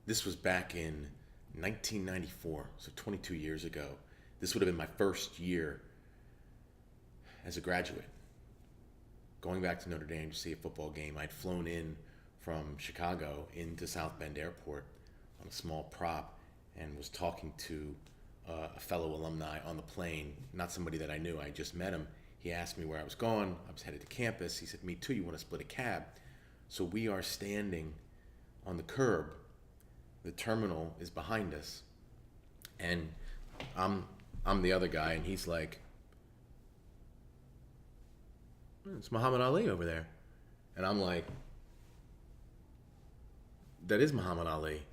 this was back in 1994, so 22 years ago. This would have been my first year as a graduate, going back to Notre Dame to see a football game. I'd flown in from Chicago into South Bend Airport on a small prop and was talking to a fellow alumni on the plane, not somebody that I knew. I just met him. He asked me where I was going. I was headed to campus. He said, "Me too, you want to split a cab?" So we are standing on the curb. The terminal is behind us. And I'm the other guy, and he's like, "It's Muhammad Ali over there." And I'm like, "That is Muhammad Ali."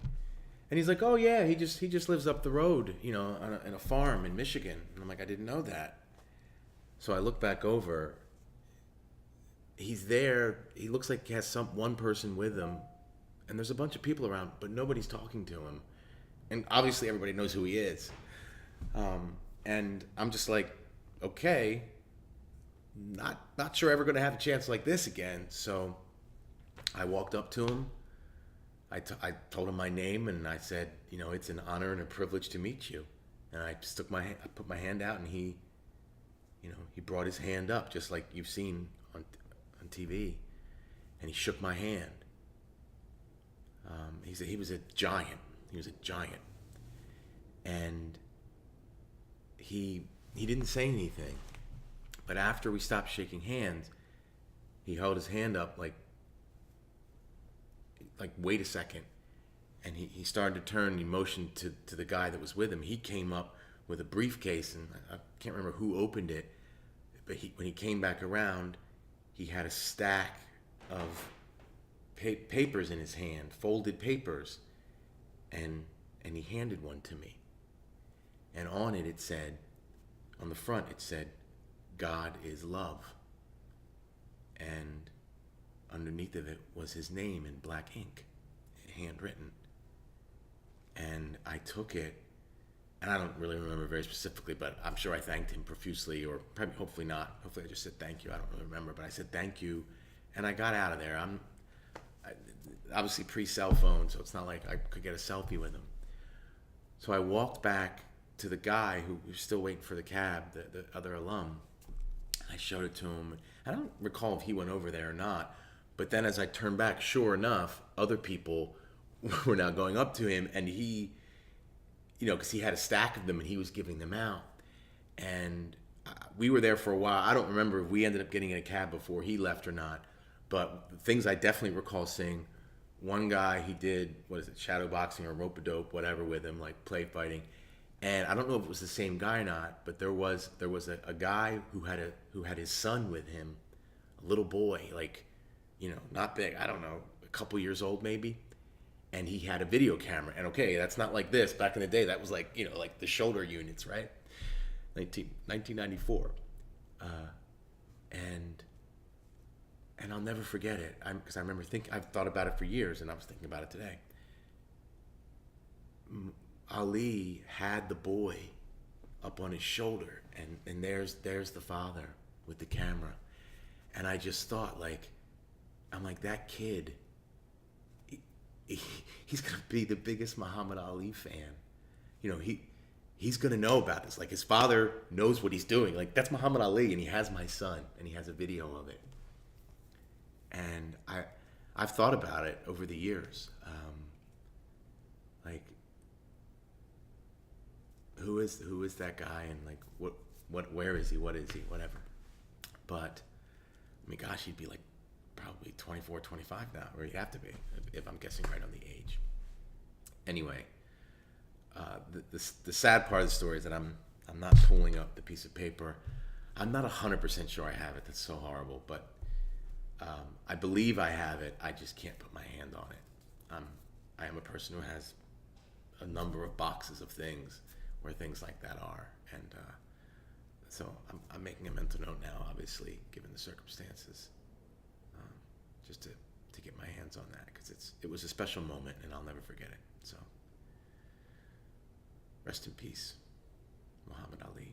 And he's like, "Oh yeah, he just lives up the road, in a farm in Michigan." And I'm like, "I didn't know that." So I look back over. He's there. He looks like he has one person with him, and there's a bunch of people around, but nobody's talking to him. And obviously everybody knows who he is. And I'm just like, okay, not sure ever going to have a chance like this again. So I walked up to him. I told him my name, and I said, "It's an honor and a privilege to meet you." And I put my hand out, and he brought his hand up just like you've seen on TV, and he shook my hand. He said he was a giant. He was a giant, and he didn't say anything. But after we stopped shaking hands, he held his hand up like wait a second, and he started to turn. He motioned to the guy that was with him. He came up with a briefcase, and I can't remember who opened it, but when he came back around, he had a stack of papers in his hand, folded papers, and he handed one to me. And on it, on the front, it said, "God is love." And underneath of it was his name in black ink, handwritten. And I took it, and I don't really remember very specifically, but I'm sure I thanked him profusely, or probably, hopefully not. Hopefully I just said thank you. I don't really remember, but I said thank you, and I got out of there. Obviously pre-cell phone, so it's not like I could get a selfie with him. So I walked back to the guy who was still waiting for the cab, the other alum. I showed it to him. I don't recall if he went over there or not, but then as I turned back, sure enough, other people were now going up to him, and he, because he had a stack of them and he was giving them out. And we were there for a while. I don't remember if we ended up getting in a cab before he left or not, but things I definitely recall seeing. One guy, he did, shadow boxing or rope-a-dope, whatever, with him, like play fighting. And I don't know if it was the same guy or not, but there was a guy who had his son with him, a little boy, not big, I don't know, a couple years old maybe. And he had a video camera. And okay, that's not like this. Back in the day, that was like the shoulder units, right? 1994. And I'll never forget it. Because I remember I've thought about it for years, and I was thinking about it today. Ali had the boy up on his shoulder, and there's the father with the camera. And I just thought, I'm like, that kid, he's going to be the biggest Muhammad Ali fan. He's going to know about this. His father knows what he's doing. That's Muhammad Ali, and he has my son, and he has a video of it. And I've thought about it over the years. Who is that guy, and where is he? What is he? Whatever. But gosh, he'd be probably 24, 25 now, or he'd have to be, if I'm guessing right on the age. Anyway, the sad part of the story is that I'm not pulling up the piece of paper. I'm not 100% sure I have it. That's so horrible, but I believe I have it. I just can't put my hand on it. I am a person who has a number of boxes of things where things like that are, and so I'm making a mental note now, obviously, given the circumstances, just to get my hands on that, because it was a special moment, and I'll never forget it. So, rest in peace, Muhammad Ali.